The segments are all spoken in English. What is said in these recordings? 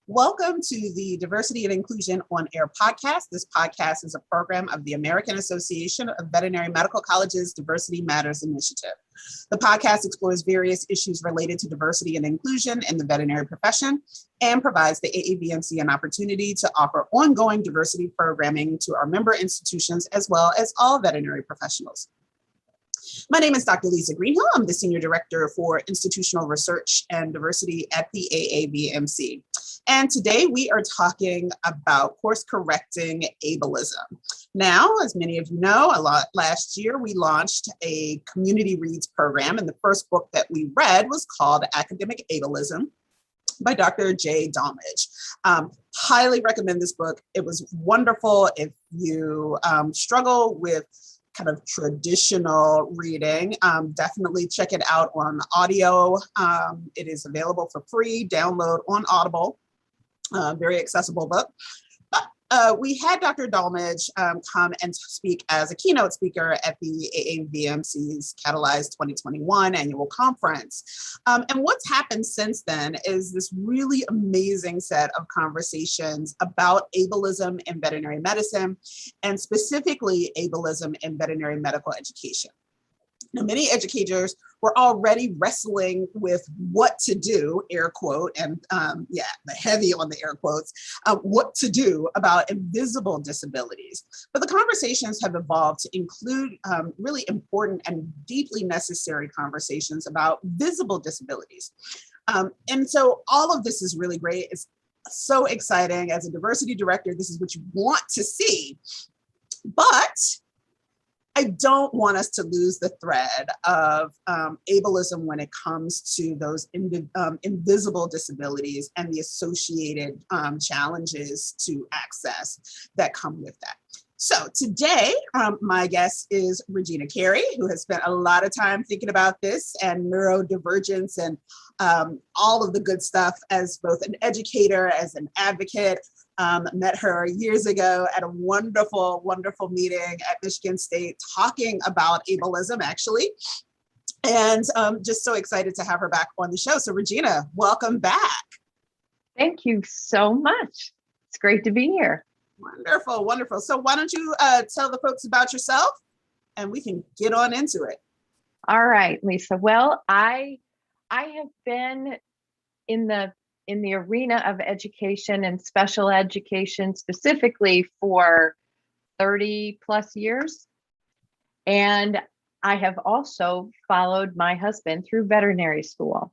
Welcome to the Diversity and Inclusion on Air podcast. This podcast is a program of the American Association of Veterinary Medical Colleges Diversity Matters Initiative. The podcast explores various issues related to diversity and inclusion in the veterinary profession and provides the AAVMC an opportunity to offer ongoing diversity programming to our member institutions as well as all veterinary professionals. My name is Dr. Lisa Greenhill. I'm the Senior Director for Institutional Research and Diversity at the AAVMC. And today we are talking about course correcting ableism. Now, as many of you know, last year we launched a community reads program, and the first book that we read was called Academic Ableism by Dr. J. Dalmage. Highly recommend this book. It was wonderful. If you struggle with kind of traditional reading, definitely check it out on audio. It is available for free download on Audible. Very accessible book. But we had Dr. Dalmage come and speak as a keynote speaker at the AAVMC's Catalyze 2021 annual conference. And what's happened since then is this really amazing set of conversations about ableism in veterinary medicine, and specifically ableism in veterinary medical education. Now, many educators were already wrestling with what to do, air quote, and the heavy on the air quotes, what to do about invisible disabilities. But the conversations have evolved to include really important and deeply necessary conversations about visible disabilities. And so all of this is really great. It's so exciting. As a diversity director, this is what you want to see. But I don't want us to lose the thread of ableism when it comes to those invisible disabilities and the associated challenges to access that come with that. So today, my guest is Regina Carey, who has spent a lot of time thinking about this and neurodivergence and all of the good stuff as both an educator, as an advocate. Met her years ago at a wonderful, wonderful meeting at Michigan State talking about ableism, actually. And just so excited to have her back on the show. So Regina, welcome back. Thank you so much. It's great to be here. Wonderful, wonderful. So why don't you tell the folks about yourself and we can get on into it. All right, Lisa. Well, I have been in the arena of education and special education specifically for 30 plus years. And I have also followed my husband through veterinary school,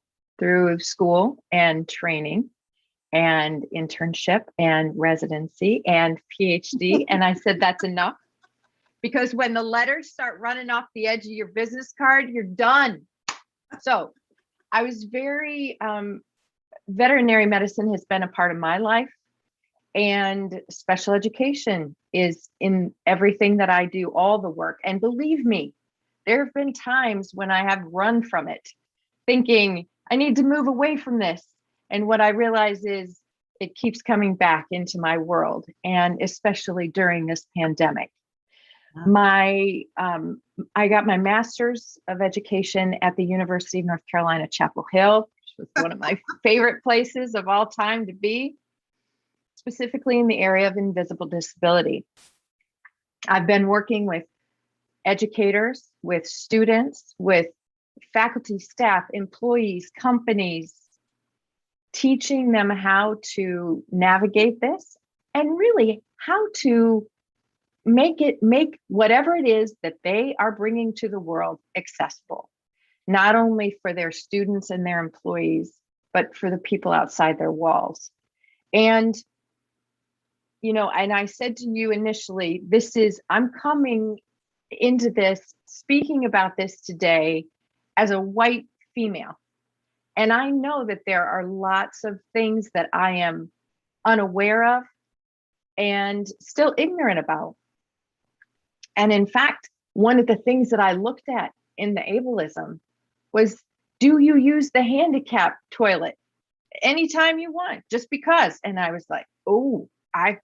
and training and internship and residency and PhD. And I said, that's enough. Because when the letters start running off the edge of your business card, you're done. So I was very, veterinary medicine has been a part of my life, and special education is in everything that I do, all the work. And believe me, there have been times when I have run from it, thinking I need to move away from this. And what I realize is it keeps coming back into my world, and especially during this pandemic. I got my master's of education at the University of North Carolina, Chapel Hill, which was one of my favorite places of all time to be, specifically in the area of invisible disability. I've been working with educators, with students, with faculty, staff, employees, companies, teaching them how to navigate this and really how to make whatever it is that they are bringing to the world accessible, not only for their students and their employees, but for the people outside their walls. And, and I said to you initially, I'm coming into this, speaking about this today as a white female. And I know that there are lots of things that I am unaware of and still ignorant about. And in fact, one of the things that I looked at in the ableism was, do you use the handicap toilet anytime you want, just because? And I was like, oh, I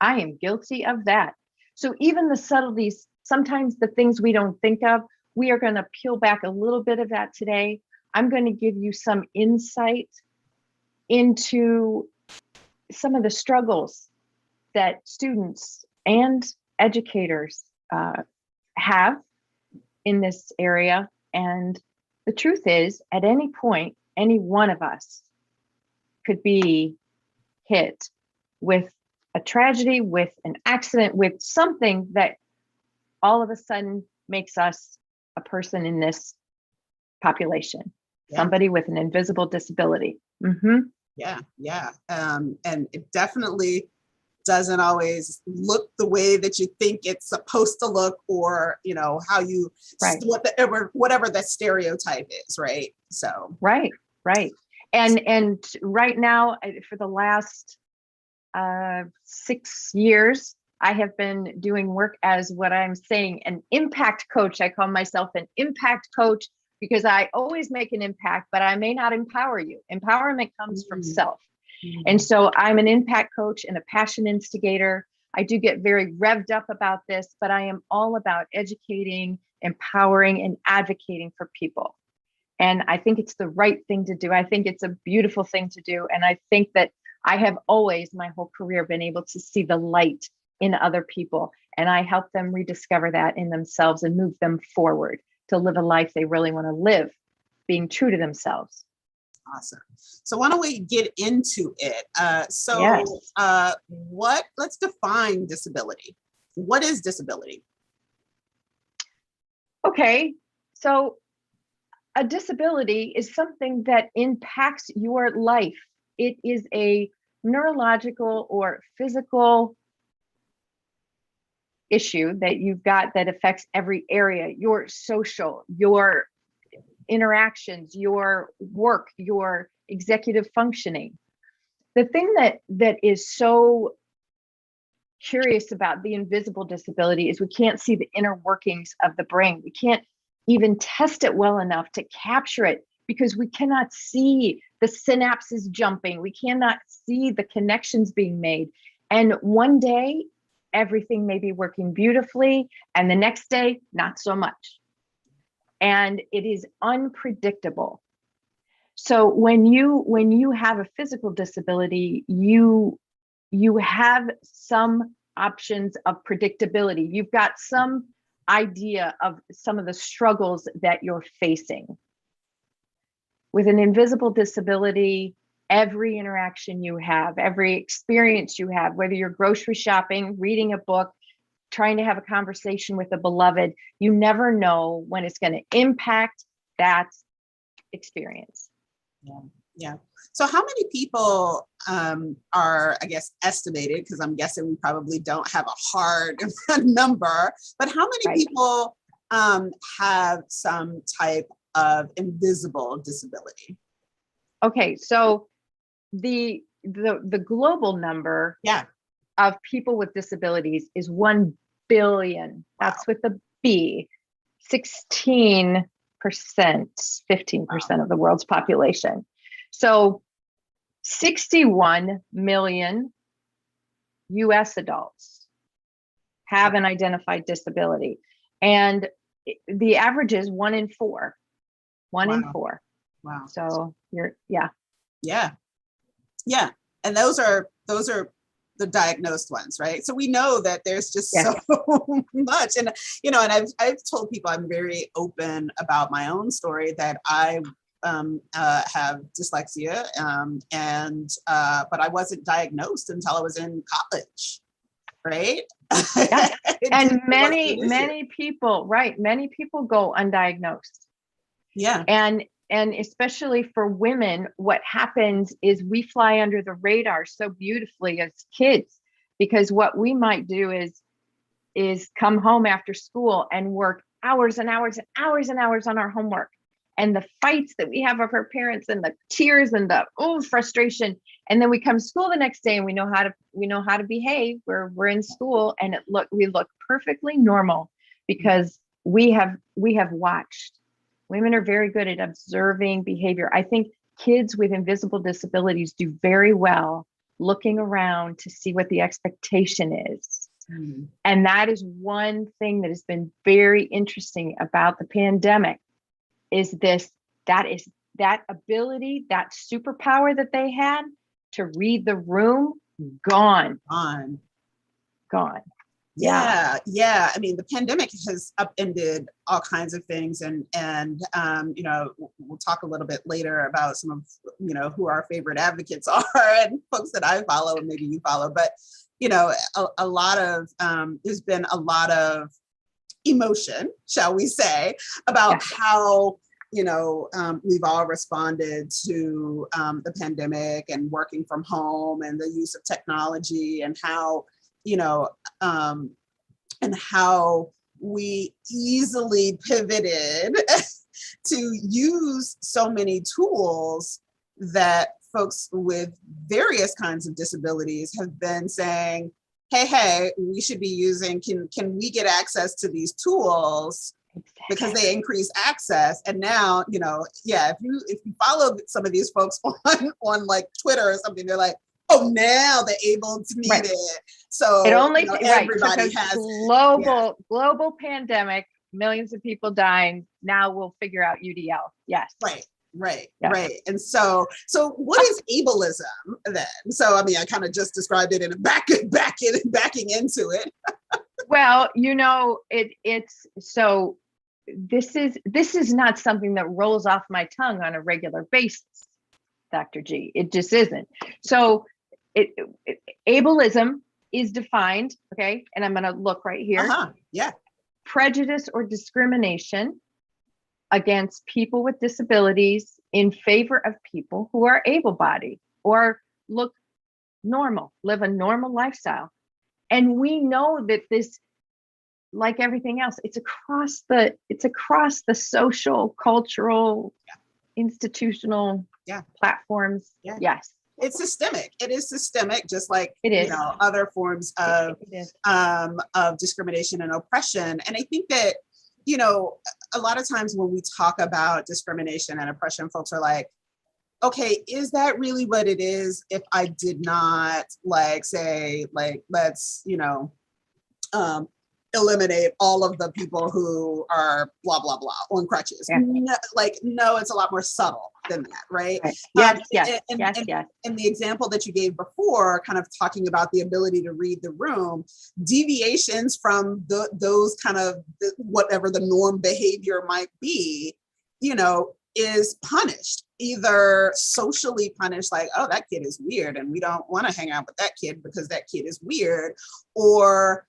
am guilty of that. So even the subtleties, sometimes the things we don't think of, we are going to peel back a little bit of that today. I'm going to give you some insight into some of the struggles that students and educators have in this area. And the truth is, at any point, any one of us could be hit with a tragedy, with an accident, with something that all of a sudden makes us a person in this population, somebody with an invisible disability. Yeah. And it definitely doesn't always look the way that you think it's supposed to look, or, you know, how you, whatever that stereotype is, right? So. Right. And right now, for the last 6 years, I have been doing work as what I'm saying, an impact coach. I call myself an impact coach because I always make an impact, but I may not empower you. Empowerment comes from self. And so I'm an impact coach and a passion instigator. I do get very revved up about this, but I am all about educating, empowering, and advocating for people. And I think it's the right thing to do. I think it's a beautiful thing to do. And I think that I have always, my whole career, been able to see the light in other people. And I help them rediscover that in themselves and move them forward to live a life they really want to live, being true to themselves. Awesome. So why don't we get into it? Let's define disability. What is disability? Okay, so a disability is something that impacts your life. It is a neurological or physical issue that you've got that affects every area, your social, your interactions, your work, your executive functioning. The thing that is so curious about the invisible disability is we can't see the inner workings of the brain. We can't even test it well enough to capture it because we cannot see the synapses jumping. We cannot see the connections being made. And one day, everything may be working beautifully, and the next day, not so much. And it is unpredictable. So when you have a physical disability, you have some options of predictability. You've got some idea of some of the struggles that you're facing. With an invisible disability, every interaction you have, every experience you have, whether you're grocery shopping, reading a book, trying to have a conversation with a beloved, you never know when it's going to impact that experience. Yeah. So how many people are, I guess, estimated, because I'm guessing we probably don't have a hard number, but how many people have some type of invisible disability? Okay, so the global number of people with disabilities is 1 billion. That's with a B. 16%, 15% of the world's population. So 61 million US adults have an identified disability. And the average is 1 in 4. 1 in 4. Wow. So Yeah. And those are the diagnosed ones, right? So we know that there's just so much. And, you know, and I've told people I'm very open about my own story, that I have dyslexia, but I wasn't diagnosed until I was in college, right? Yeah. And many people go undiagnosed. Yeah. And especially for women, what happens is we fly under the radar so beautifully as kids, because what we might do is come home after school and work hours and hours and hours and hours on our homework, and the fights that we have with our parents and the tears and the frustration. And then we come to school the next day and we know how to behave. We're in school and we look perfectly normal because we have watched. Women are very good at observing behavior. I think kids with invisible disabilities do very well looking around to see what the expectation is. Mm-hmm. And that is one thing that has been very interesting about the pandemic, is that ability, that superpower that they had to read the room gone. On. Gone. Yeah. I mean, the pandemic has upended all kinds of things, and you know, we'll talk a little bit later about some of, you know, who our favorite advocates are and folks that I follow and maybe you follow. But you know, a lot of there's been a lot of emotion, shall we say, about how, you know, we've all responded to the pandemic and working from home and the use of technology, and how, you know, and how we easily pivoted to use so many tools that folks with various kinds of disabilities have been saying, hey, we should be using, can we get access to these tools because they increase access? And now, you know, if you follow some of these folks on like Twitter or something, they're like, oh, now they're able to need it. So it only, you know, everybody has global pandemic, millions of people dying. Now we'll figure out UDL. Yes. Right. And so what is ableism then? So, I mean, I kind of just described it in backing into it. Well, you know, it's so this is not something that rolls off my tongue on a regular basis, Dr. G. It just isn't. So ableism is defined, okay, and I'm going to look right here. Yeah. Prejudice or discrimination against people with disabilities in favor of people who are able-bodied or look normal, live a normal lifestyle. And we know that this, like everything else, it's across the social, cultural, institutional platforms. Yes. It's systemic. It is systemic, just like it is. You know, other forms of discrimination and oppression. And I think that, you know, a lot of times when we talk about discrimination and oppression, folks are like, okay, is that really what it is? If I did not say, let's, you know, eliminate all of the people who are blah, blah, blah on crutches. Yeah. No, it's a lot more subtle than that, right? Yes. And the example that you gave before, kind of talking about the ability to read the room, deviations from those kind of whatever the norm behavior might be, you know, is punished, either socially punished, like, oh, that kid is weird and we don't want to hang out with that kid because that kid is weird, or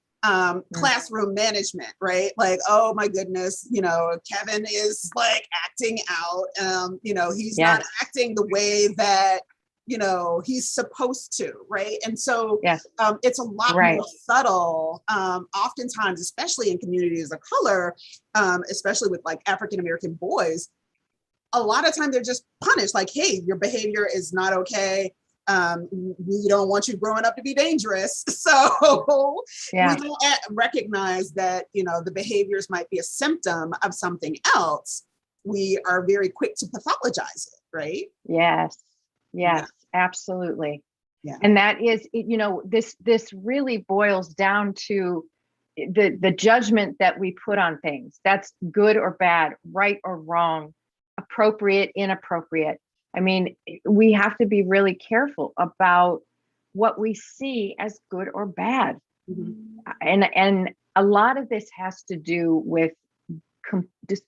classroom management, right? Like, oh my goodness, you know, Kevin is like acting out, you know, he's not acting the way that, you know, he's supposed to, right? And so it's a lot more subtle, oftentimes, especially in communities of color, especially with like African-American boys. A lot of times they're just punished, like, hey, your behavior is not okay. We don't want you growing up to be dangerous. So we don't recognize that, you know, the behaviors might be a symptom of something else. We are very quick to pathologize it, right? Yes, absolutely. Yeah. And that is, you know, this really boils down to the judgment that we put on things. That's good or bad, right or wrong, appropriate, inappropriate. I mean, we have to be really careful about what we see as good or bad. Mm-hmm. And a lot of this has to do with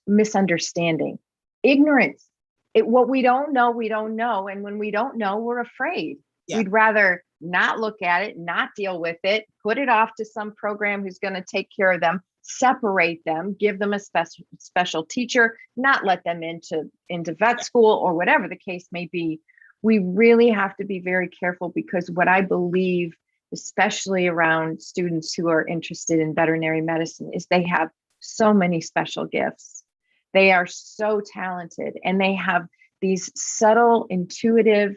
misunderstanding, ignorance. What we don't know, we don't know. And when we don't know, we're afraid. Yeah. We'd rather not look at it, not deal with it, put it off to some program who's going to take care of them, separate them, give them a special teacher, not let them into vet school or whatever the case may be. We really have to be very careful, because what I believe, especially around students who are interested in veterinary medicine, is they have so many special gifts. They are so talented, and they have these subtle, intuitive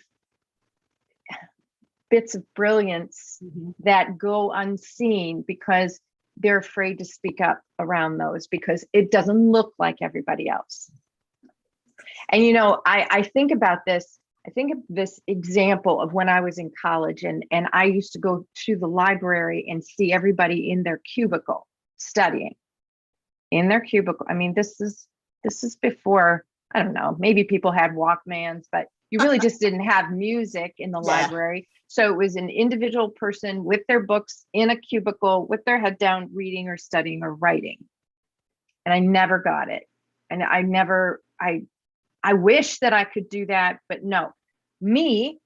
bits of brilliance that go unseen because they're afraid to speak up around those, because it doesn't look like everybody else. And, you know, I think about this, I think of this example of when I was in college, and I used to go to the library and see everybody in their cubicle studying in their cubicle. I mean, this is before, I don't know, maybe people had Walkmans, but You really just didn't have music in the Yeah. library. So it was an individual person with their books in a cubicle with their head down, reading or studying or writing. And I never got it. And I wish that I could do that, but no. Me,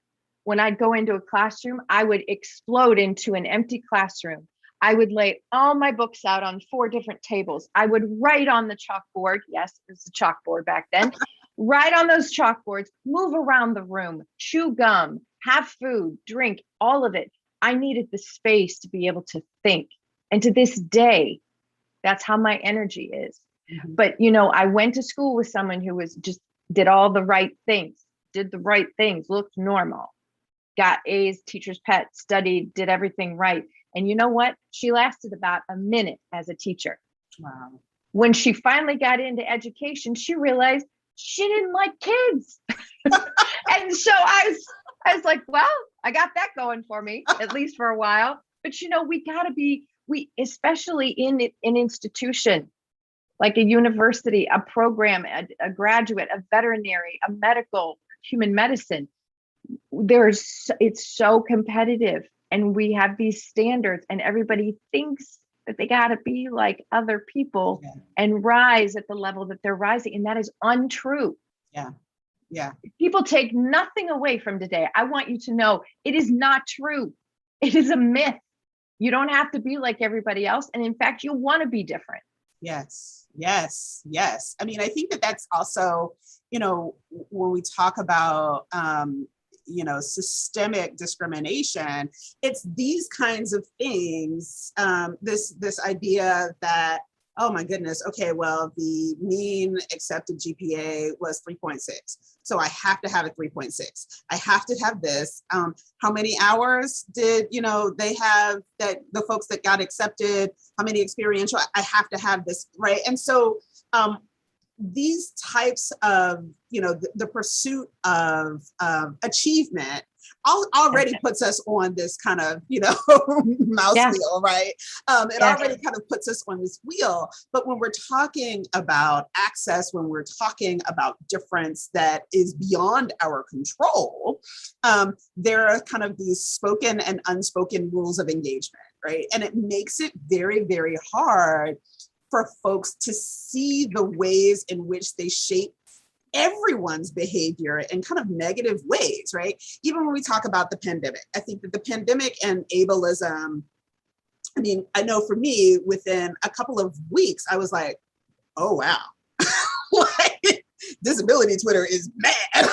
when I'd go into a classroom, I would explode into an empty classroom. I would lay all my books out on 4 different tables. I would write on the chalkboard. Yes, it was a chalkboard back then. Write on those chalkboards, move around the room, chew gum, have food, drink, all of it. I needed the space to be able to think. And to this day, that's how my energy is. Mhm. But, I went to school with someone who was just did all the right things, did the right things, looked normal, got A's, teacher's pet, studied, did everything right. And you know what? She lasted about a minute as a teacher. Wow. When she finally got into education, she realized she didn't like kids. And so I was like, well, I got that going for me, at least for a while. But we gotta be, especially in an institution, like a university, a program, a graduate, a veterinary, a medical, human medicine, it's so competitive, and we have these standards, and everybody thinks that they got to be like other people Yeah. and rise at the level that they're rising. And that is untrue. Yeah. Yeah. People take nothing away from today. I want you to know it is not true. It is a myth. You don't have to be like everybody else. And in fact, you want to be different. Yes, yes, yes. I mean, I think that that's also, when we talk about, systemic discrimination, it's these kinds of things, this idea that, oh my goodness, okay, well, the mean accepted GPA was 3.6. So I have to have a 3.6. I have to have this. How many hours did, they have that the folks that got accepted, how many experiential, I have to have this, right? And so these types of, the pursuit of achievement already puts us on this kind of, mouse wheel, right? It already kind of puts us on this wheel. But when we're talking about access, when we're talking about difference that is beyond our control, there are kind of these spoken and unspoken rules of engagement, right? And it makes it very, very hard for folks to see the ways in which they shape everyone's behavior in kind of negative ways, right? Even when we talk about the pandemic, I think that the pandemic and ableism, I mean, I know for me, within a couple of weeks, I was like, oh, wow. Like, disability Twitter is mad.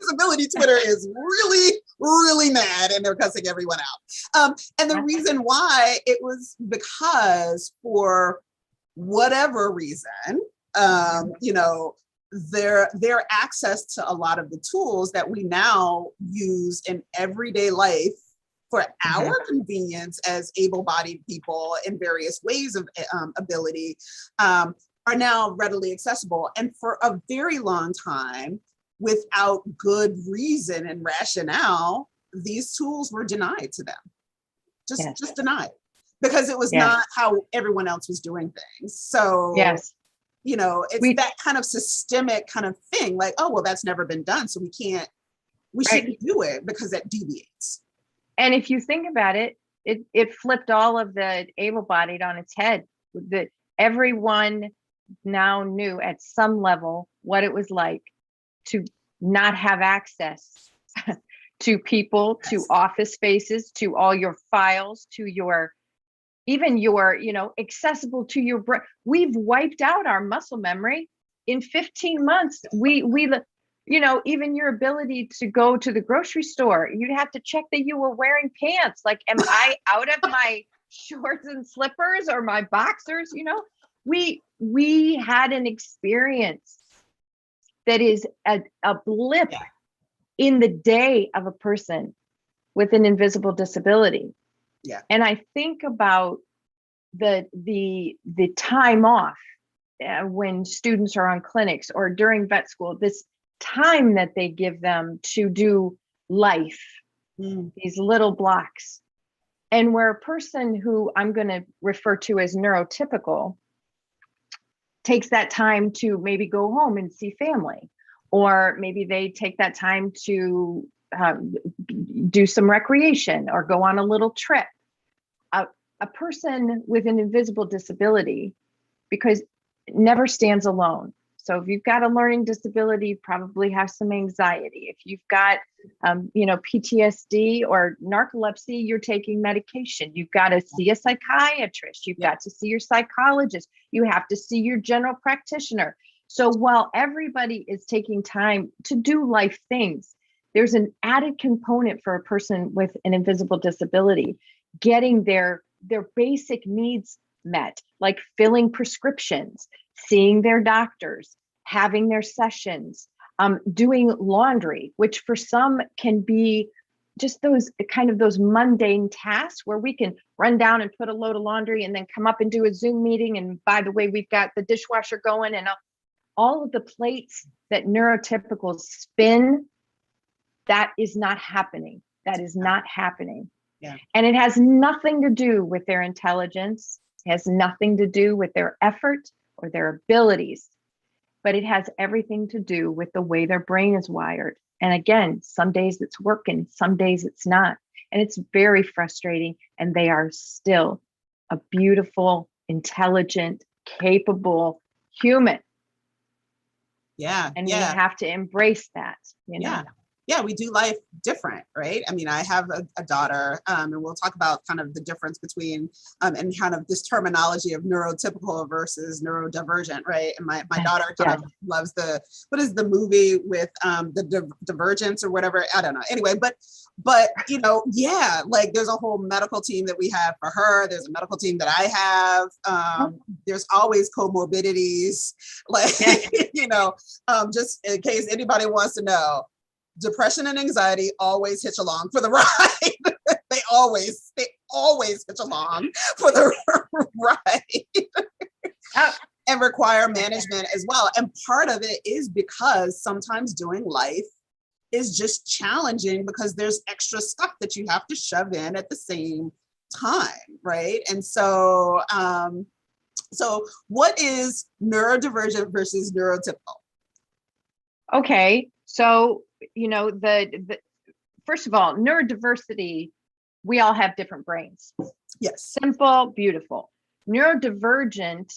Disability Twitter is really, really mad, and they're cussing everyone out. And the reason why, it was because for whatever reason, their access to a lot of the tools that we now use in everyday life for our convenience as able-bodied people in various ways of ability are now readily accessible. And for a very long time, without good reason and rationale, these tools were denied to them. Just denied, because it was not how everyone else was doing things. So, it's that kind of systemic kind of thing, like, oh, well, that's never been done, so we shouldn't do it because that deviates. And if you think about it, it flipped all of the able-bodied on its head. Everyone now knew at some level what it was like to not have access to people, to office spaces, to all your files, to even your, accessible to your brain. We've wiped out our muscle memory in 15 months. Even your ability to go to the grocery store, you'd have to check that you were wearing pants. Like, am I out of my shorts and slippers or my boxers? We had an experience that is a blip in the day of a person with an invisible disability. Yeah. And I think about the time off when students are on clinics or during vet school, this time that they give them to do life, these little blocks. And where a person who I'm going to refer to as neurotypical takes that time to maybe go home and see family, or maybe they take that time to do some recreation or go on a little trip. A person with an invisible disability, because it never stands alone. So if you've got a learning disability, you probably have some anxiety. If you've got, PTSD or narcolepsy, you're taking medication. You've got to see a psychiatrist. You've got to see your psychologist. You have to see your general practitioner. So while everybody is taking time to do life things, there's an added component for a person with an invisible disability, getting their basic needs met, like filling prescriptions, seeing their doctors, having their sessions, doing laundry, which for some can be just those mundane tasks where we can run down and put a load of laundry and then come up and do a Zoom meeting. And by the way, we've got the dishwasher going, and all of the plates that neurotypicals spin, that is not happening. That is not happening. Yeah. And it has nothing to do with their intelligence. It has nothing to do with their effort or their abilities, but it has everything to do with the way their brain is wired. And again, some days it's working, some days it's not. And it's very frustrating. And they are still a beautiful, intelligent, capable human. Yeah. And we have to embrace that, Yeah, we do life different, right? I mean, I have a daughter, and we'll talk about kind of the difference between and kind of this terminology of neurotypical versus neurodivergent, right? And my daughter kind of loves what is the movie with the divergence or whatever? I don't know. Anyway, but like there's a whole medical team that we have for her. There's a medical team that I have. There's always comorbidities, like, just in case anybody wants to know. Depression and anxiety always hitch along for the ride. they always hitch along for the ride. And require management as well. And part of it is because sometimes doing life is just challenging because there's extra stuff that you have to shove in at the same time, right? And so, so what is neurodivergent versus neurotypical? Okay, so the first of all, neurodiversity, we all have different brains. Yes. Simple, beautiful. Neurodivergent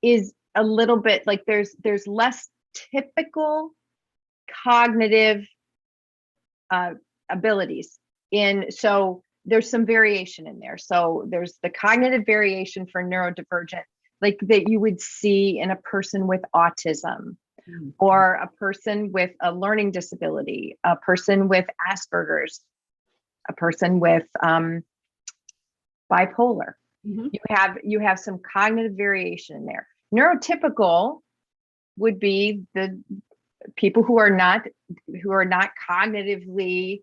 is a little bit like there's less typical cognitive abilities so there's some variation in there. So there's the cognitive variation for neurodivergent, like that you would see in a person with autism, or a person with a learning disability, a person with Asperger's, a person with bipolar. You have some cognitive variation in there. Neurotypical would be the people who are not cognitively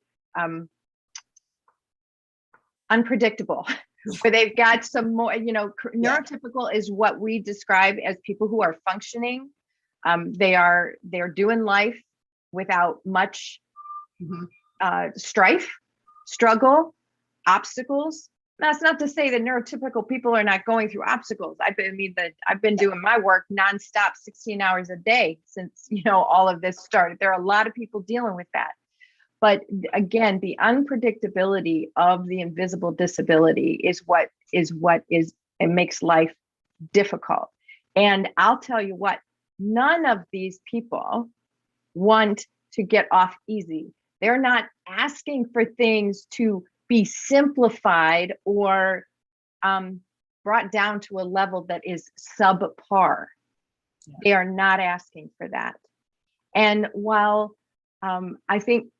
unpredictable, where they've got some more, neurotypical is what we describe as people who are functioning. They're doing life without much strife, struggle, obstacles. That's not to say that neurotypical people are not going through obstacles. I've been doing my work nonstop, 16 hours a day since all of this started. There are a lot of people dealing with that. But again, the unpredictability of the invisible disability is what it makes life difficult. And I'll tell you what, none of these people want to get off easy. They're not asking for things to be simplified or brought down to a level that is subpar. Yeah. They are not asking for that. And while I think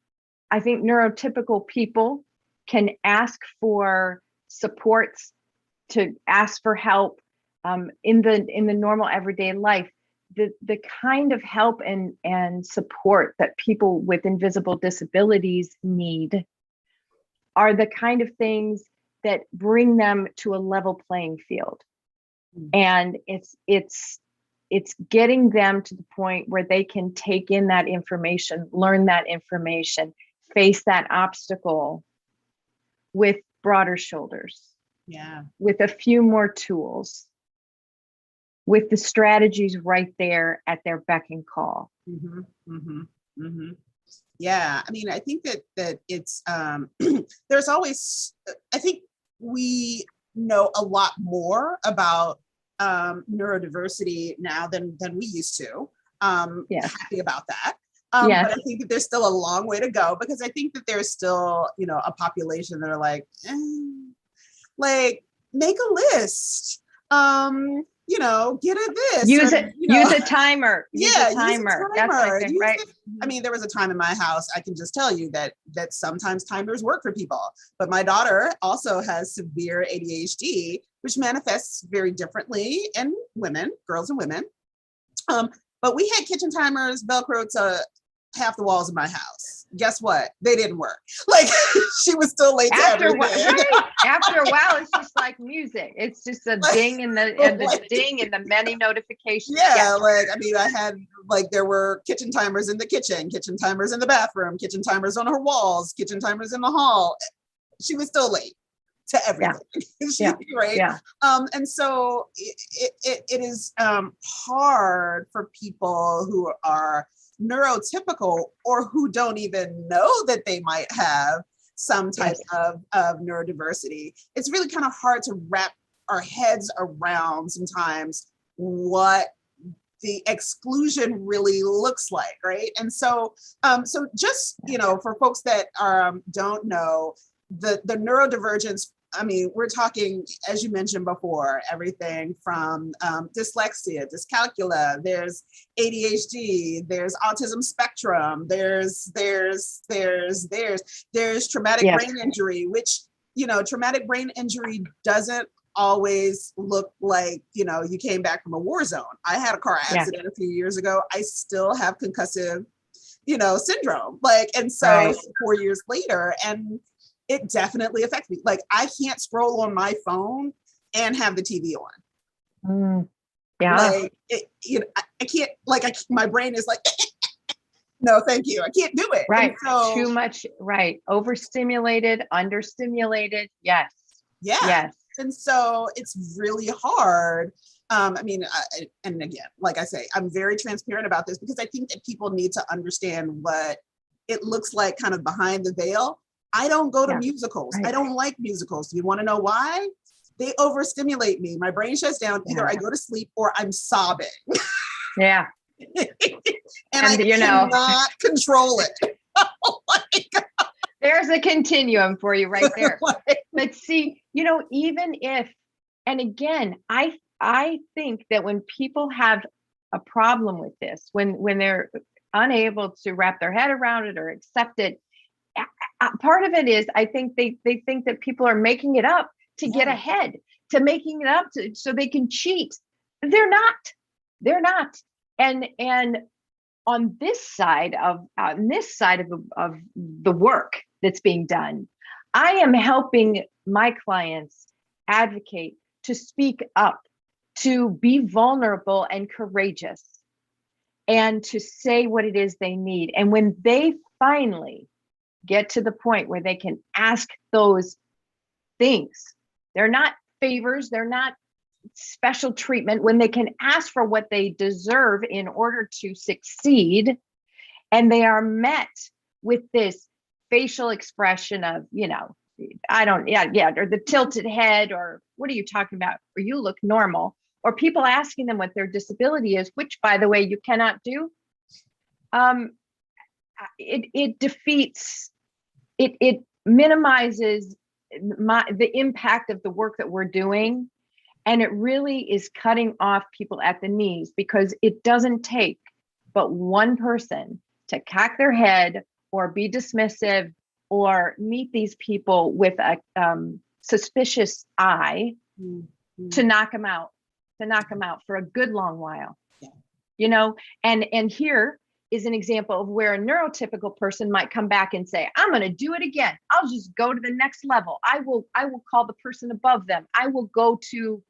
neurotypical people can ask for supports, to ask for help in the normal everyday life, the kind of help and support that people with invisible disabilities need are the kind of things that bring them to a level playing field. And it's getting them to the point where they can take in that information, learn that information, face that obstacle with broader shoulders. Yeah. With a few more tools, with the strategies right there at their beck and call. Mm-hmm. Yeah, I mean, I think that it's there's always, I think we know a lot more about neurodiversity now than we used to. Yes. Happy about that. Yes. But I think that there's still a long way to go, because I think that there's still, a population that are like, make a list. Get a this. Use or, it. Use a timer. Use yeah, a timer. use a That's timer. like the, right. I mean, there was a time in my house, I can just tell you that sometimes timers work for people. But my daughter also has severe ADHD, which manifests very differently in women, girls and women. But we had kitchen timers Velcro to half the walls of my house. Guess what? They didn't work. Like, she was still late to everything. Right. After a while, it's just like music. It's just a ding and the ding and the many notifications. Yeah, like, I mean, I had, like, there were kitchen timers in the kitchen, kitchen timers in the bathroom, kitchen timers on her walls, kitchen timers in the hall. She was still late to everything. Yeah. Right. Yeah. And so it is hard for people who are neurotypical or who don't even know that they might have some type of neurodiversity. It's really kind of hard to wrap our heads around sometimes what the exclusion really looks like, right? And so just, for folks that don't know, the neurodivergence, I mean, we're talking, as you mentioned before, everything from dyslexia, dyscalculia, there's ADHD, there's autism spectrum, there's traumatic brain injury, which, traumatic brain injury doesn't always look like, you came back from a war zone. I had a car accident a few years ago. I still have concussive, syndrome, and so 4 years later, and it definitely affects me. Like, I can't scroll on my phone and have the TV on. Like, I can't, my brain is like, no, thank you. I can't do it. Right. So, too much. Right. Overstimulated, understimulated. Yes. Yeah. Yes. And so it's really hard. I mean, and again, like I say, I'm very transparent about this because I think that people need to understand what it looks like kind of behind the veil. I don't go to musicals. Right. I don't like musicals. You want to know why? They overstimulate me. My brain shuts down. Either I go to sleep or I'm sobbing. Yeah. and I cannot control it. There's a continuum for you right there. But see, even if, and again, I think that when people have a problem with this, when they're unable to wrap their head around it or accept it, part of it is, I think they think that people are making it up to get ahead, to making it up so they can cheat. They're not. And on this side of the work that's being done, I am helping my clients advocate, to speak up, to be vulnerable and courageous, and to say what it is they need. And when they finally get to the point where they can ask those things, they're not favors, they're not special treatment, when they can ask for what they deserve in order to succeed, and they are met with this facial expression of, or the tilted head, or what are you talking about, or you look normal, or people asking them what their disability is, which, by the way, you cannot do. It defeats, it minimizes the impact of the work that we're doing. And it really is cutting off people at the knees, because it doesn't take but one person to cock their head or be dismissive or meet these people with a suspicious eye to knock them out for a good long while. And here is an example of where a neurotypical person might come back and say, I'm going to do it again. I'll just go to the next level. I will call the person above them. I will go to,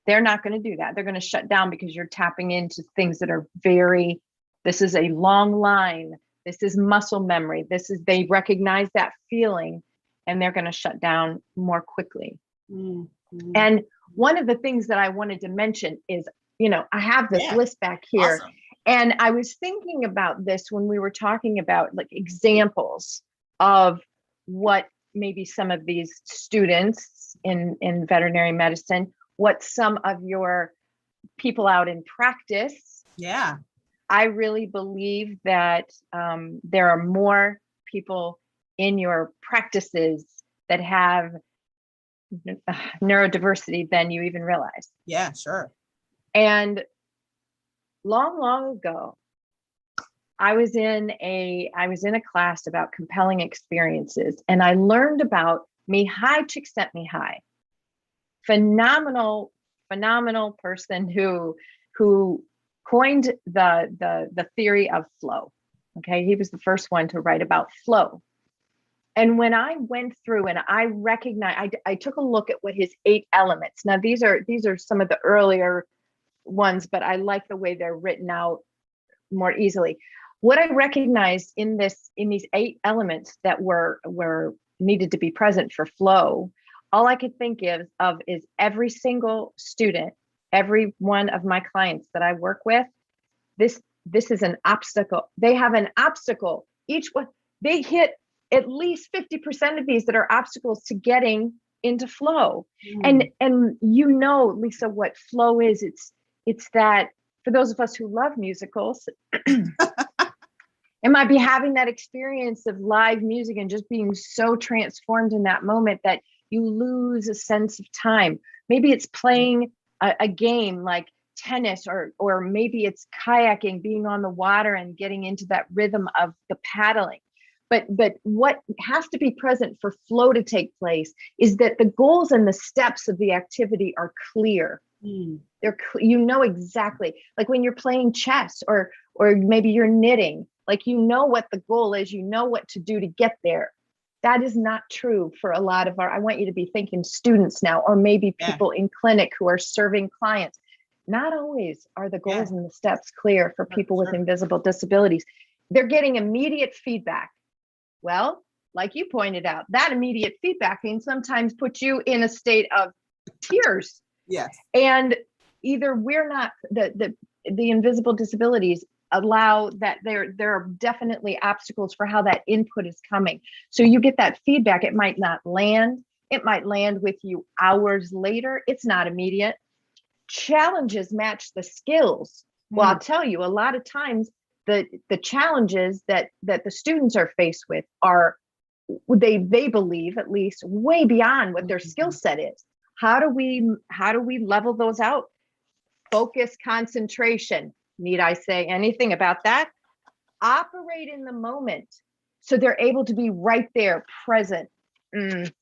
they're not going to do that. They're going to shut down, because you're tapping into things that are this is a long line. This is muscle memory. They recognize that feeling, and they're going to shut down more quickly. Mm-hmm. And one of the things that I wanted to mention is, I have this list back here. Awesome. And I was thinking about this when we were talking about like examples of what maybe some of these students in veterinary medicine, what some of your people out in practice. Yeah. I really believe that there are more people in your practices that have neurodiversity than you even realize. Yeah, sure. And long ago, I was in a class about compelling experiences, and I learned about Mihai Csikszentmihalyi, phenomenal person who coined the theory of flow. Okay, he was the first one to write about flow. And when I went through and I recognized, I took a look at what his 8 elements. Now these are some of the earlier ones, but I like the way they're written out more easily. What I recognized in these 8 elements that were needed to be present for flow, all I could think of is every single student, every one of my clients that I work with, this is an obstacle. They have an obstacle. Each one, they hit at least 50% of these that are obstacles to getting into flow. And you know, Lisa, what flow is. It's that for those of us who love musicals, it might be having that experience of live music and just being so transformed in that moment that you lose a sense of time. Maybe it's playing a game like tennis, or maybe it's kayaking, being on the water and getting into that rhythm of the paddling. But what has to be present for flow to take place is that the goals and the steps of the activity are clear. They're, you know, exactly, like when you're playing chess or maybe you're knitting, like, you know what the goal is, you know what to do to get there. That is not true for a lot of I want you to be thinking students now, or maybe people in clinic who are serving clients. Not always are the goals and the steps clear for people with invisible disabilities. They're getting immediate feedback. Well, like you pointed out, that immediate feedback can sometimes put you in a state of tears. Yes. And either we're not, the invisible disabilities allow that there are definitely obstacles for how that input is coming. So you get that feedback. It might not land. It might land with you hours later. It's not immediate. Challenges match the skills. Well, I'll tell you, a lot of times the challenges that the students are faced with are, they believe, at least, way beyond what their skill set is. How do we level those out? Focus, concentration. Need I say anything about that? Operate in the moment, so they're able to be right there, present.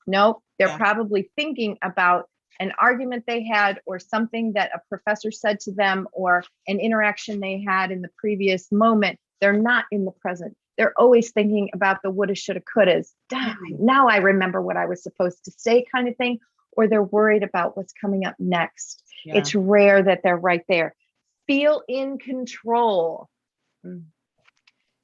No, they're probably thinking about an argument they had, or something that a professor said to them, or an interaction they had in the previous moment. They're not in the present. They're always thinking about the woulda, shoulda, couldas. Now I remember what I was supposed to say, kind of thing. Or they're worried about what's coming up next. It's rare that they're right there. Feel in control.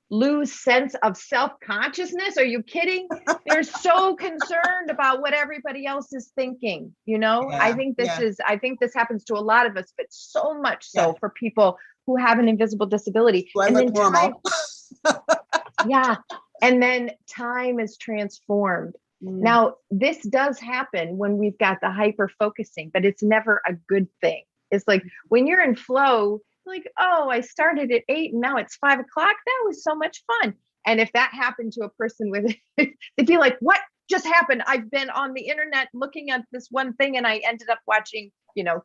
Lose sense of self-consciousness. Are you kidding? They're so concerned about what everybody else is thinking. You know, I think this happens to a lot of us, but so much so for people who have an invisible disability. And then normal. And then time is transformed. Now, this does happen when we've got the hyper focusing, but it's never a good thing. It's like when you're in flow, like, oh, I started at 8 and now it's 5 o'clock. That was so much fun. And if that happened to a person with it, they'd be like, what just happened? I've been on the internet looking at this one thing and I ended up watching,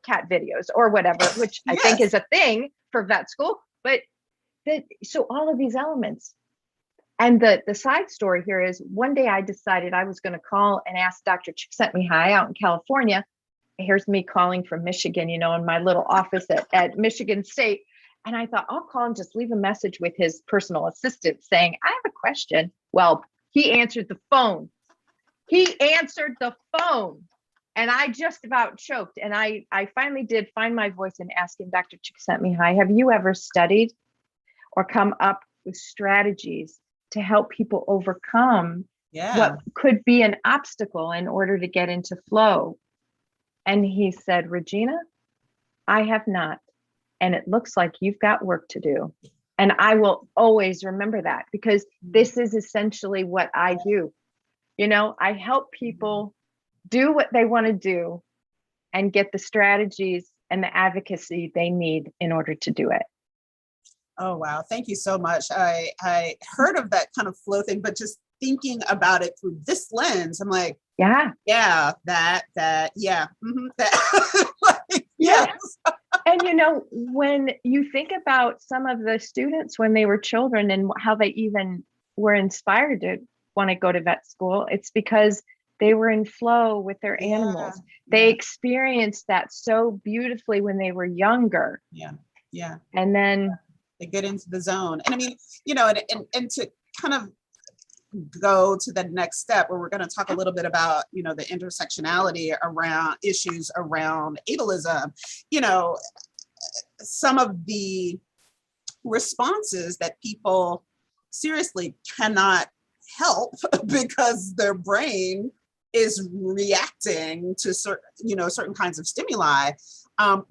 cat videos or whatever, which I think is a thing for vet school. But so all of these elements. And the side story here is, one day I decided I was going to call and ask Dr. Csikszentmihalyi out in California. Here's me calling from Michigan, in my little office at Michigan State. And I thought, I'll call and just leave a message with his personal assistant saying, I have a question. Well, he answered the phone. And I just about choked. And I finally did find my voice and ask him, Dr. Csikszentmihalyi, have you ever studied or come up with strategies to help people overcome what could be an obstacle in order to get into flow? And he said, Regina, I have not. and it looks like you've got work to do. And I will always remember that, because this is essentially what I do. You know, I help people do what they want to do and get the strategies and the advocacy they need in order to do it. Oh, wow. Thank you so much. I heard of that kind of flow thing, but just thinking about it through this lens, I'm like, yeah, that, yeah. Mm-hmm, that. Like, yes. And, you know, when you think about some of the students when they were children and how they even were inspired to want to go to vet school, it's because they were in flow with their animals. They experienced that so beautifully when they were younger. Yeah. And then they get into the zone. And I mean, you know, and to kind of go to the next step where we're going to talk a little bit about, you know, the intersectionality around issues around ableism, you know, some of the responses that people seriously cannot help because their brain is reacting to certain kinds of stimuli,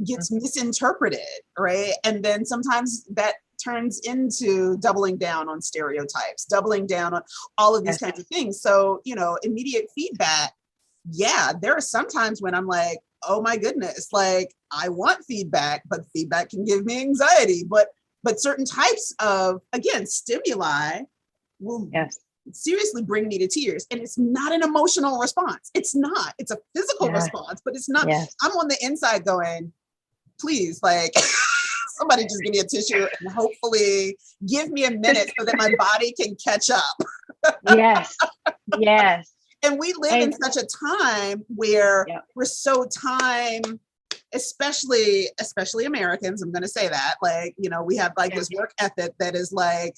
gets misinterpreted, right? And then sometimes that turns into doubling down on stereotypes, doubling down on all of these kinds of things. So, you know, immediate feedback. Yeah, there are some times when I'm like, oh my goodness, like I want feedback, but feedback can give me anxiety. But certain types of, again, stimuli will seriously bring me to tears. And it's not an emotional response. It's not. It's a physical response, but it's not. I'm on the inside going, please, like, somebody just give me a tissue and hopefully give me a minute so that my body can catch up. Yes. And we live in such a time where we're so time, especially Americans, I'm going to say that, like, you know, we have like this work ethic that is like,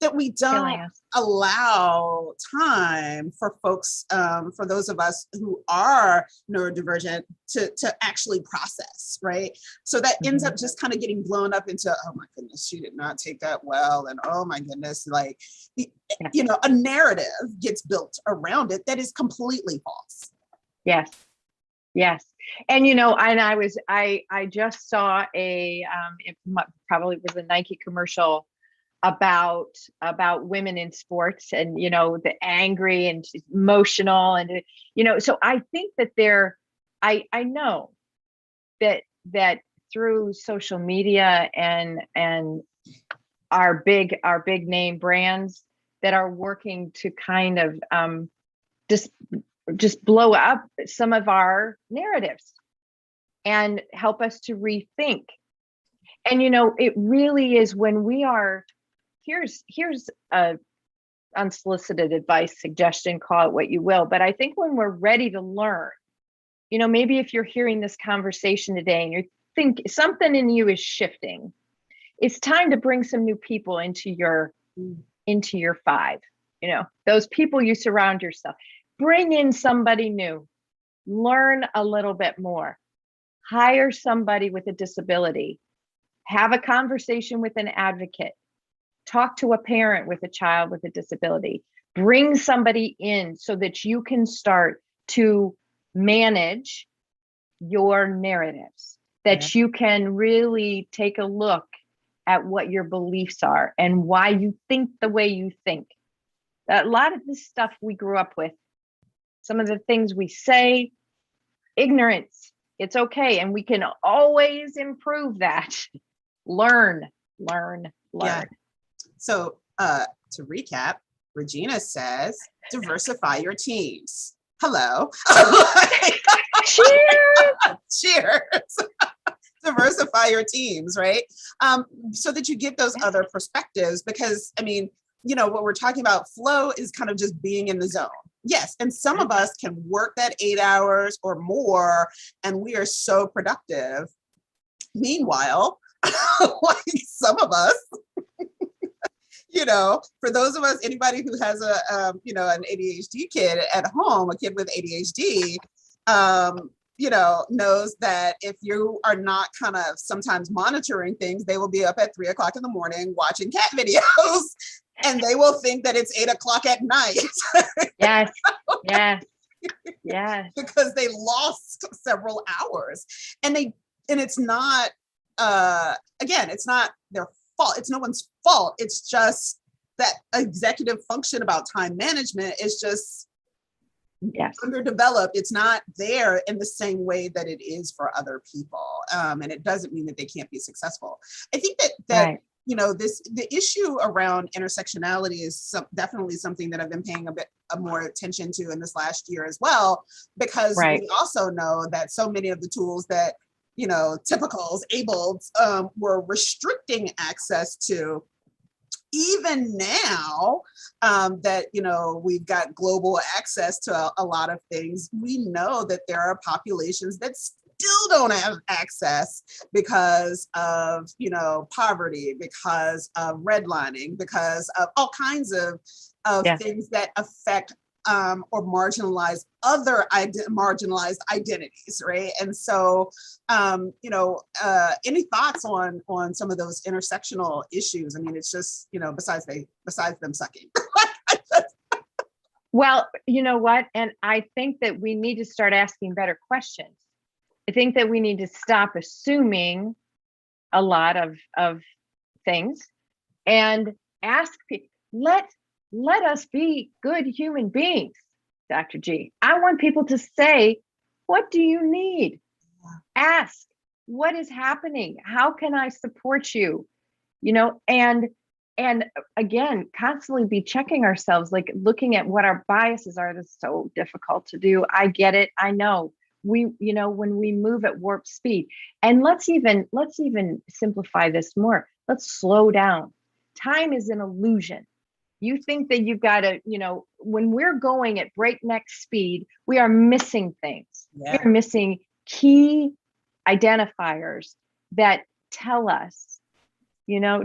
that we don't allow time for folks, for those of us who are neurodivergent to actually process, right? So that ends up just kind of getting blown up into, oh my goodness, she did not take that well. And oh my goodness, like, you know, a narrative gets built around it that is completely false. Yes. And, you know, and I just saw it probably was a Nike commercial about women in sports, and, you know, the angry and emotional, and, you know, so I think that I know that through social media and our big name brands that are working to kind of just blow up some of our narratives and help us to rethink. And, you know, it really is when we are, here's a unsolicited advice, suggestion, call it what you will. But I think when we're ready to learn, you know, maybe if you're hearing this conversation today and you're thinking something in you is shifting, it's time to bring some new people into your five, you know, those people you surround yourself. Bring in somebody new, learn a little bit more, hire somebody with a disability, have a conversation with an advocate, talk to a parent with a child with a disability, bring somebody in so that you can start to manage your narratives, that you can really take a look at what your beliefs are and why you think the way you think. A lot of this stuff we grew up with. Some of the things we say, ignorance, it's okay. And we can always improve that. Learn. Yeah. So to recap, Regina says, diversify your teams. Hello. Cheers. Diversify your teams, right? So that you get those other perspectives, because, I mean, you know, what we're talking about, flow is kind of just being in the zone. Yes. And some of us can work that 8 hours or more, and we are so productive. Meanwhile, like some of us, you know, for those of us, anybody who has you know, an ADHD kid at home, a kid with ADHD, you know, knows that if you are not kind of sometimes monitoring things, they will be up at 3 o'clock in the morning watching cat videos. And they will think that it's 8 o'clock at night. Yes. Because they lost several hours. And and it's not, again, it's not their fault. It's no one's fault. It's just that executive function about time management is just underdeveloped. It's not there in the same way that it is for other people. And it doesn't mean that they can't be successful. I think that the issue around intersectionality is definitely something that I've been paying a bit more attention to in this last year as well, because we also know that so many of the tools that, typicals, abled, were restricting access to. Even now that, we've got global access to a lot of things, we know that there are populations that still don't have access because of, poverty, because of redlining, because of all kinds of things that affect or marginalize other marginalized identities, right? And so, any thoughts on some of those intersectional issues? I mean, it's just, besides them sucking. Well, you know what? And I think that we need to start asking better questions. I think that we need to stop assuming a lot of things and ask people, let us be good human beings, Dr. G. I want people to say, what do you need? Ask, what is happening? How can I support you? And again, constantly be checking ourselves, like looking at what our biases are. That's so difficult to do. I get it. I know. When we move at warp speed, and let's even simplify this more. Let's slow down. Time is an illusion. You think that you've got to, when we're going at breakneck speed, we are missing things. Yeah. We're missing key identifiers that tell us,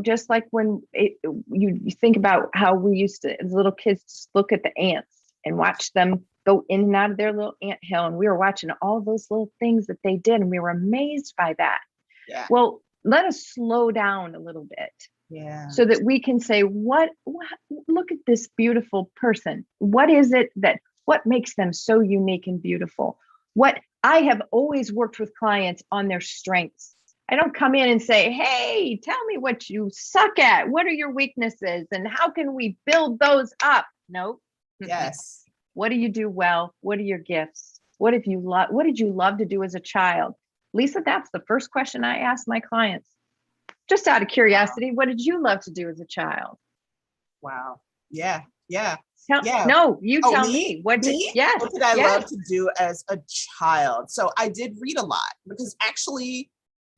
just like when you think about how we used to, as little kids, just look at the ants and watch them go in and out of their little anthill. And we were watching all those little things that they did. And we were amazed by that. Yeah. Well, let us slow down a little bit. Yeah. So that we can say, what, look at this beautiful person. What is it what makes them so unique and beautiful? What I have always worked with clients on their strengths. I don't come in and say, hey, tell me what you suck at. What are your weaknesses? And how can we build those up? No. Yes. What do you do well? What are your gifts? What did you love to do as a child? Lisa, that's the first question I ask my clients. Just out of curiosity, wow. What did you love to do as a child? Wow. Yeah. Yeah. No, you tell me. What did I love to do as a child? So I did read a lot, because actually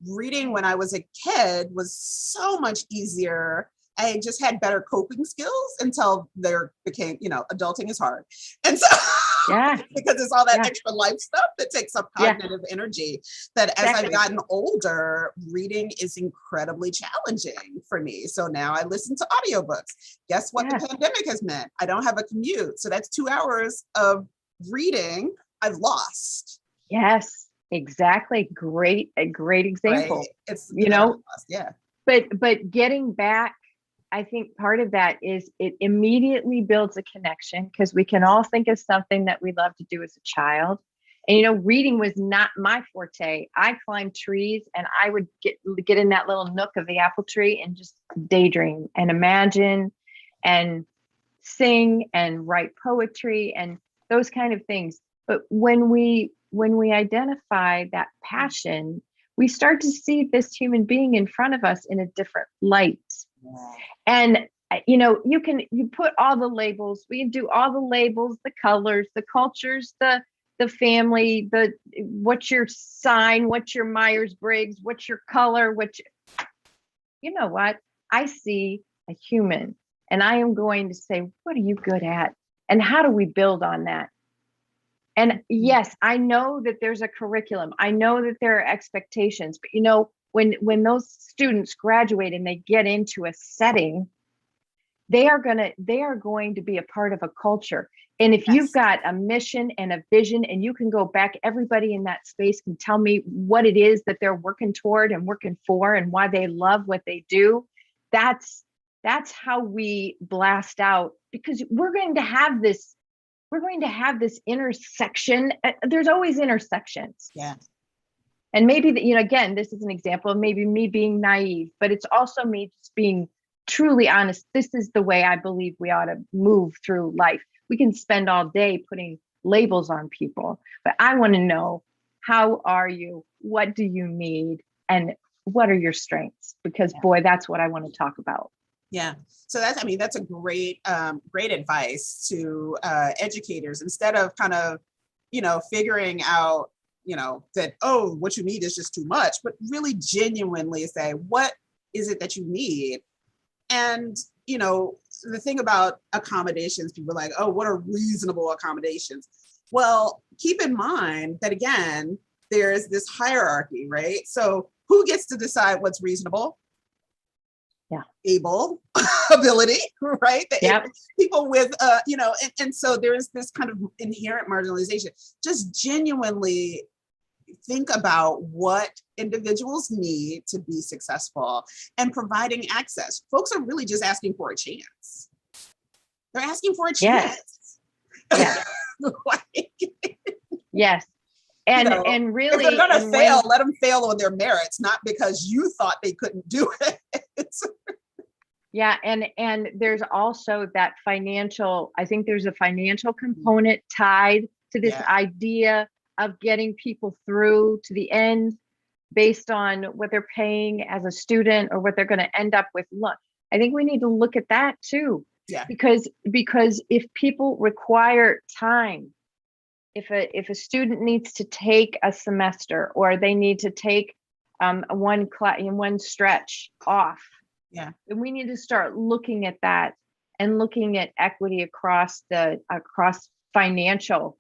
reading when I was a kid was so much easier. I just had better coping skills until there became, adulting is hard. And so because it's all that extra life stuff that takes up cognitive energy, that as I've gotten older, reading is incredibly challenging for me. So now I listen to audiobooks. Guess what the pandemic has meant? I don't have a commute. So that's 2 hours of reading I've lost. Yes, exactly. A great example. Right? It's, yeah. But getting back, I think part of that is it immediately builds a connection, because we can all think of something that we love to do as a child. And, reading was not my forte. I climbed trees, and I would get in that little nook of the apple tree and just daydream and imagine and sing and write poetry and those kind of things. But when we identify that passion, we start to see this human being in front of us in a different light. Yeah. And, you put all the labels, we can do all the labels, the colors, the cultures, the family, what's your sign, what's your Myers-Briggs, what's your color, you know what? I see a human, and I am going to say, what are you good at? And how do we build on that? And yes, I know that there's a curriculum. I know that there are expectations, but when those students graduate and they get into a setting, they are going to be a part of a culture. And if you've got a mission and a vision, and you can go back, everybody in that space can tell me what it is that they're working toward and working for, and why they love what they do. That's how we blast out, because we're going to have this intersection. There's always intersections. Yeah. And maybe that, again, this is an example of maybe me being naive, but it's also me just being truly honest. This is the way I believe we ought to move through life. We can spend all day putting labels on people, but I want to know, how are you? What do you need? And what are your strengths? Because boy, that's what I want to talk about. Yeah. So that's a great advice to educators, instead of kind of, figuring out, that, oh, what you need is just too much, but really genuinely say, what is it that you need? And, the thing about accommodations, people are like, oh, what are reasonable accommodations? Well, keep in mind that, again, there's this hierarchy, right? So who gets to decide what's reasonable? Able ability, right? People with, and so there's this kind of inherent marginalization. Just genuinely think about what individuals need to be successful, and providing access. Folks are really just asking for a chance. They're asking for a chance. Yes. Yes. And really, if they're going to fail, let them fail on their merits, not because you thought they couldn't do it. Yeah. And there's also that I think there's a financial component tied to this idea of getting people through to the end based on what they're paying as a student or what they're going to end up with. Look, I think we need to look at that too. Yeah. Because if people require time, if a student needs to take a semester, or they need to take one class in one stretch off, then we need to start looking at that and looking at equity across financial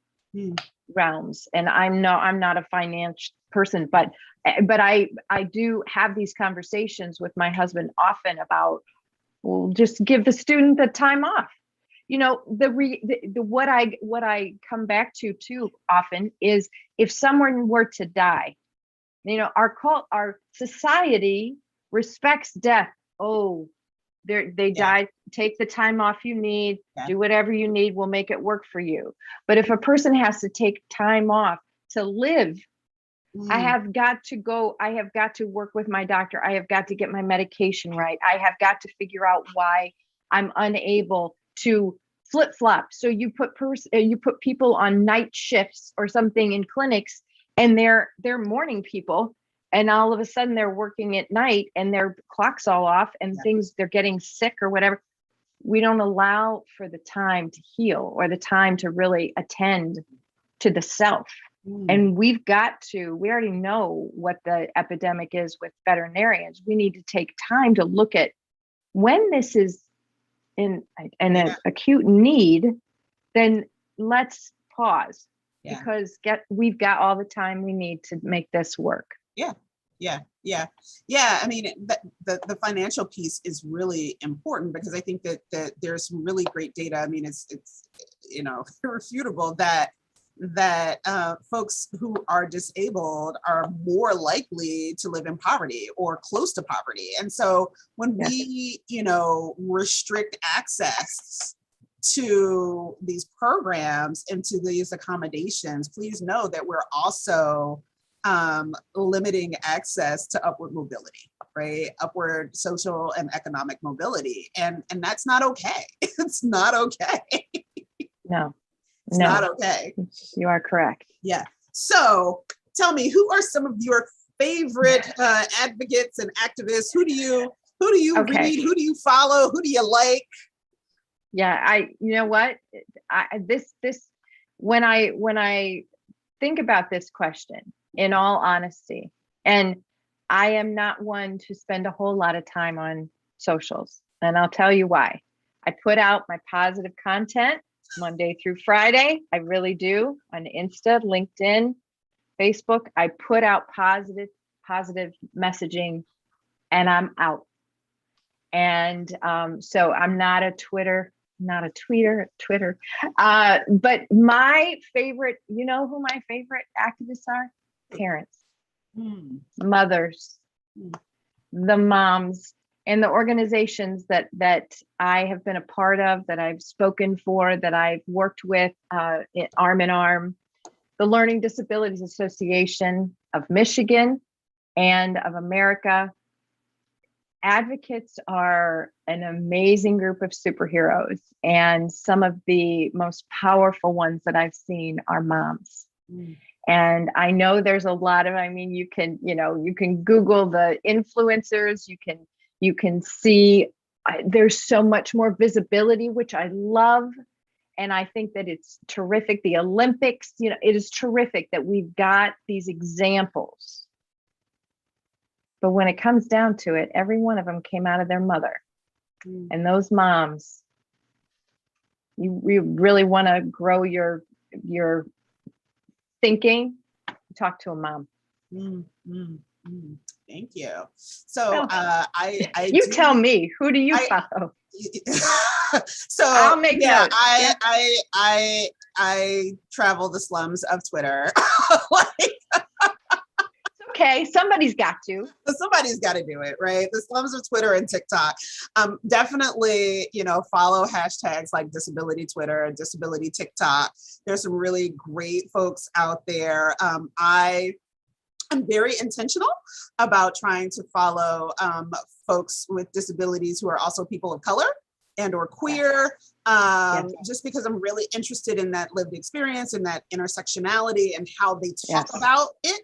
realms. And I'm not a finance person, but I do have these conversations with my husband often about, well, just give the student the time off. What I come back to too often is, if someone were to die, our society respects death. Oh, they died. Take the time off you need. Do whatever you need. We'll make it work for you. But if a person has to take time off to live, I have got to go. I have got to work with my doctor. I have got to get my medication right. I have got to figure out why I'm unable to flip-flop. So you put people on night shifts or something in clinics, and they're morning people, and all of a sudden they're working at night and their clock's all off, and they're getting sick or whatever. We don't allow for the time to heal or the time to really attend to the self. And we already know what the epidemic is with veterinarians. We need to take time to look at when this is in an acute need, then let's pause, because we've got all the time we need to make this work. Yeah. I mean, the financial piece is really important, because I think that there's some really great data. I mean, it's irrefutable that folks who are disabled are more likely to live in poverty or close to poverty. And so when we, restrict access to these programs and to these accommodations, please know that we're also limiting access to upward mobility, right? Upward social and economic mobility. And that's not okay. It's not okay. No. It's not okay. You are correct. Yeah. So tell me, who are some of your favorite advocates and activists? Who do you read? Who do you follow? Who do you like? Yeah, you know what? When I think about this question, in all honesty, and I am not one to spend a whole lot of time on socials, and I'll tell you why. I put out my positive content Monday through Friday. I really do, on Insta, LinkedIn, Facebook. I put out positive messaging, and I'm out. And so I'm not a tweeter. But my favorite, you know who my favorite activists are? Parents, mothers, the moms, and the organizations that I have been a part of, that I've spoken for, that I've worked with arm in arm. The Learning Disabilities Association, of Michigan and of America. Advocates are an amazing group of superheroes, and some of the most powerful ones that I've seen are moms. And I know there's a lot of, I mean, you can Google the influencers, you can see there's so much more visibility, which I love. And I think that it's terrific. The Olympics, it is terrific that we've got these examples. But when it comes down to it, every one of them came out of their mother. And those moms, you really want to grow your thinking, talk to a mom. Thank you. So you tell me, who do you follow? So I'll make notes. I travel the slums of Twitter. Okay, somebody's got to. Somebody's got to do it, right? The slums of Twitter and TikTok. Definitely, follow hashtags like disability Twitter and disability TikTok. There's some really great folks out there. I am very intentional about trying to follow folks with disabilities who are also people of color and or queer, just because I'm really interested in that lived experience and that intersectionality and how they talk about it.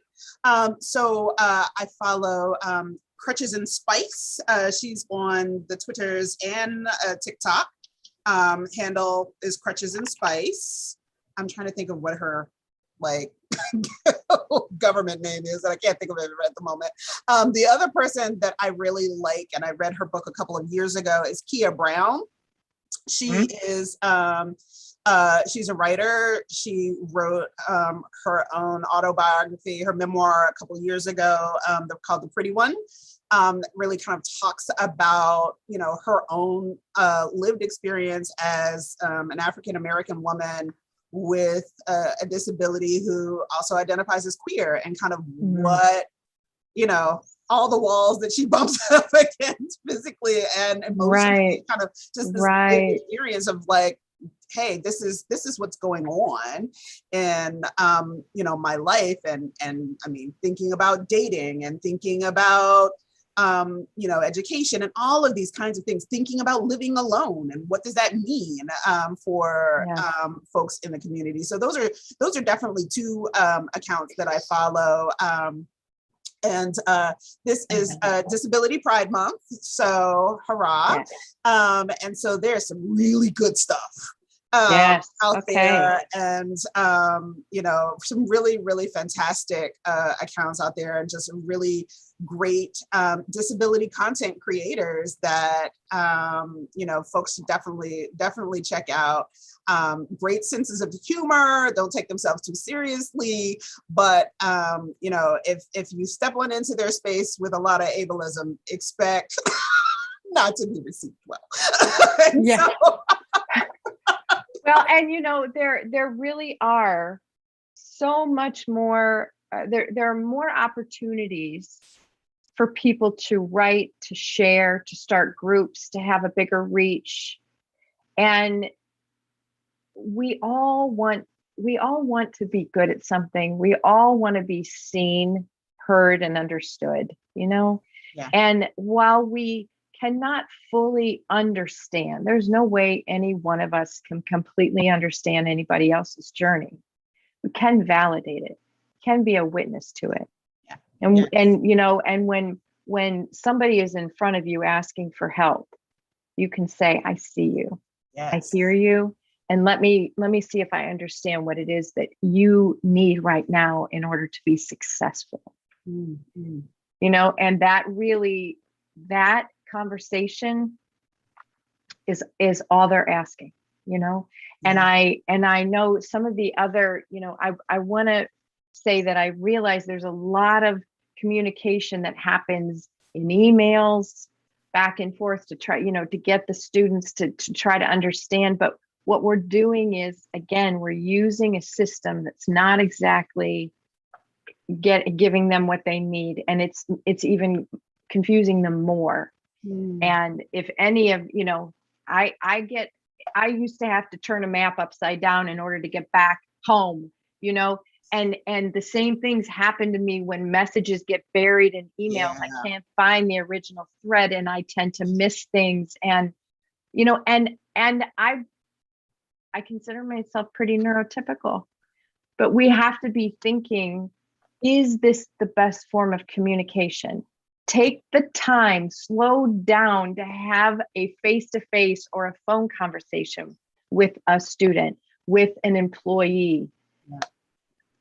So I follow Crutches and Spice. She's on the Twitters and TikTok. Handle is Crutches and Spice. I'm trying to think of what her government name is, and I can't think of it at the moment. The other person that I really like, and I read her book a couple of years ago, is Kia Brown. She is she's a writer. She wrote her own autobiography, her memoir, a couple of years ago, called The Pretty One. Really kind of talks about, her own lived experience as an African-American woman with a disability who also identifies as queer, and kind of what, all the walls that she bumps up against physically and emotionally, kind of just this experience of hey, this is what's going on in my life, and I mean, thinking about dating and thinking about education and all of these kinds of things, thinking about living alone and what does that mean for folks in the community. So those are definitely two accounts that I follow. And this is Disability Pride Month, so hurrah. And so there's some really good stuff out there, and some really, really fantastic accounts out there, and just really great disability content creators that folks should definitely check out. Great senses of humor, don't take themselves too seriously, but if you step on into their space with a lot of ableism, expect not to be received well. Well, and there really are so much more. There are more opportunities for people to write, to share, to start groups, to have a bigger reach, and we all want to be good at something. We all want to be seen, heard, and understood. And while we cannot fully understand, there's no way any one of us can completely understand anybody else's journey. We can validate it, can be a witness to it. And when somebody is in front of you asking for help, you can say, I see you, I hear you, and let me see if I understand what it is that you need right now in order to be successful. And that conversation is all they're asking, and I know some of the other, I want to say that I realize there's a lot of communication that happens in emails back and forth to try, to get the students to try to understand. But what we're doing is, again, we're using a system that's not exactly giving them what they need, and it's even confusing them more. And if any of, I used to have to turn a map upside down in order to get back home, And the same things happen to me when messages get buried in emails. Yeah. I can't find the original thread and I tend to miss things. And, and I consider myself pretty neurotypical, but we have to be thinking, is this the best form of communication? Take the time, slow down to have a face-to-face or a phone conversation with a student, with an employee. Yeah.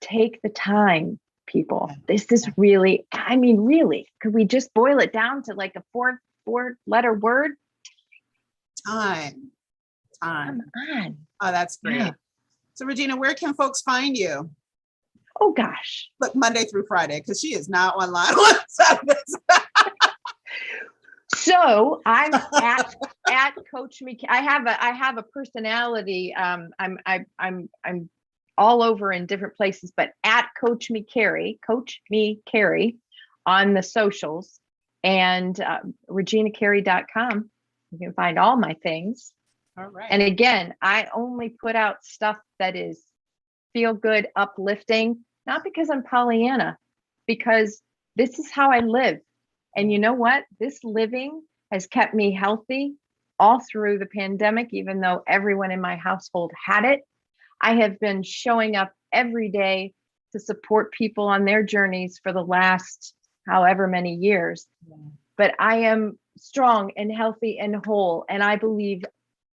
Take the time, people. This is really, really, could we just boil it down to like a four-letter word? Time. Come on. Oh, that's great. Yeah. So Regina, where can folks find you? Oh gosh. Look, Monday through Friday, because she is not online on Saturdays. So I'm at Coach Me. I have a personality. I'm all over in different places, but at Coach Me Carey on the socials, and reginacarey.com. You can find all my things. All right. And again, I only put out stuff that is feel good, uplifting, not because I'm Pollyanna, because this is how I live. And you know what? This living has kept me healthy all through the pandemic, even though everyone in my household had it. I have been showing up every day to support people on their journeys for the last however many years. Yeah. But I am strong and healthy and whole. And I believe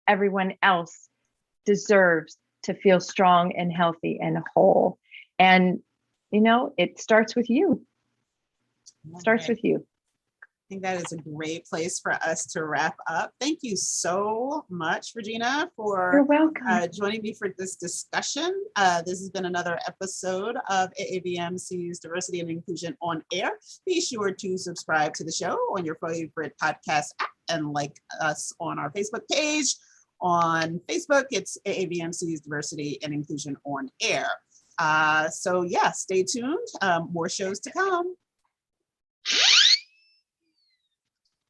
everyone else deserves to feel strong and healthy and whole. And, it starts with you. It starts with you. I think that is a great place for us to wrap up. Thank you so much, Regina, for You're welcome. Joining me for this discussion. This has been another episode of AAVMC's Diversity and Inclusion on Air. Be sure to subscribe to the show on your favorite podcast app and like us on our Facebook page. On Facebook, it's AAVMC's Diversity and Inclusion on Air. So yeah, stay tuned. More shows to come.